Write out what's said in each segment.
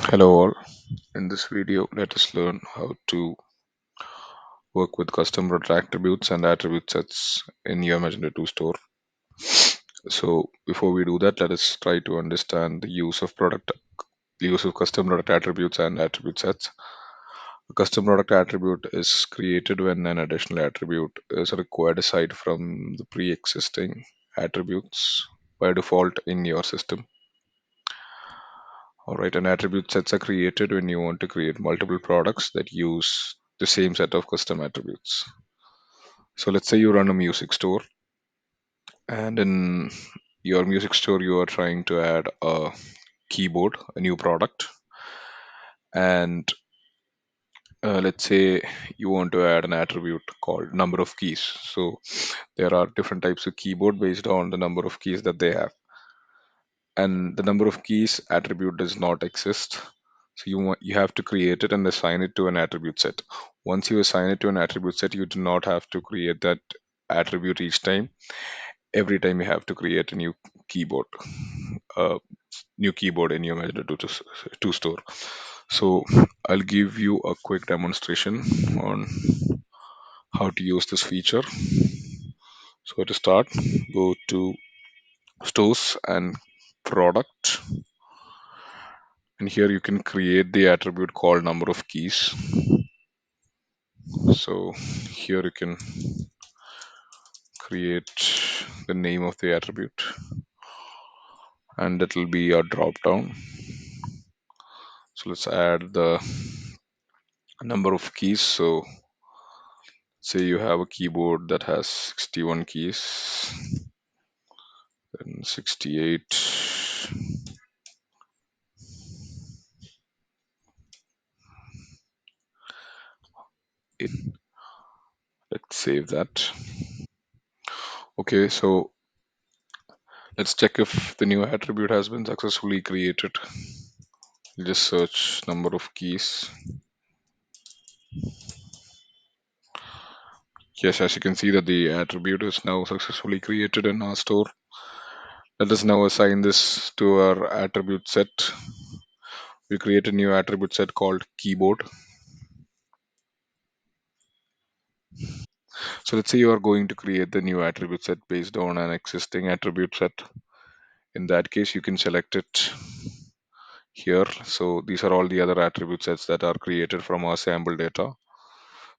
Hello all. In this video, let us learn how to work with custom product attributes and attribute sets in your Magento 2 store. So before we do that, let us try to understand the use of custom product attributes and attribute sets. A custom product attribute is created when an additional attribute is required aside from the pre-existing attributes by default in your system. All right, and attribute sets are created when you want to create multiple products that use the same set of custom attributes. So let's say you run a music store, and in your music store, you are trying to add a keyboard, a new product, and let's say you want to add an attribute called number of keys. So there are different types of keyboard based on the number of keys that they have, and the number of keys attribute does not exist. So you have to create it and assign it to an attribute set. Once you assign it to an attribute set, you do not have to create that attribute each time. Every time you have to create a uh, new keyboard in your Magento 2 store. So I'll give you a quick demonstration on how to use this feature. So to start, go to stores and product, and here you can create the attribute called number of keys. So here you can create the name of the attribute, and it will be a drop down. So let's add the number of keys. So say you have a keyboard that has 61 keys, then 68. Let's save that. Okay, so let's check if the new attribute has been successfully created. Just search number of keys. Yes, as you can see that the attribute is now successfully created in our store. Let us now assign this to our attribute set. We create a new attribute set called keyboard. So let's say you are going to create the new attribute set based on an existing attribute set. In that case, you can select it here. So these are all the other attribute sets that are created from our sample data.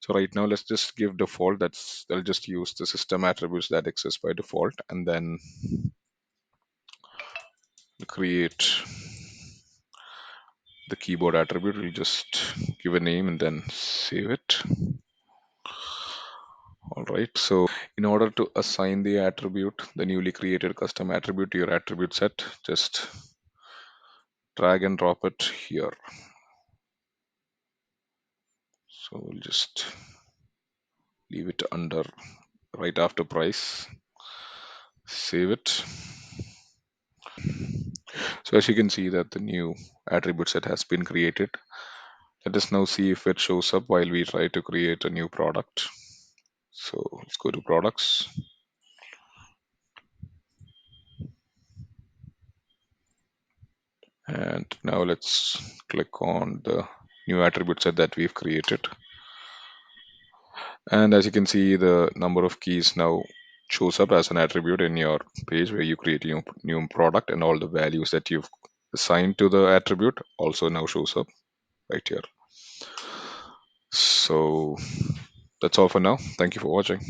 So right now, let's just give default. I'll just use the system attributes that exist by default, and then create the keyboard attribute. We'll just give a name and then save it. All right. So in order to assign the attribute, the newly created custom attribute to your attribute set, just drag and drop it here. So we'll just leave it under right after price. Save it. So as you can see that the new attribute set has been created. Let us now see if it shows up while we try to create a new product. So let's go to products. And now let's click on the new attribute set that we've created. And as you can see, the number of keys now shows up as an attribute in your page where you create a new product, and all the values that you've assigned to the attribute also now shows up right here. So that's all for now. Thank you for watching.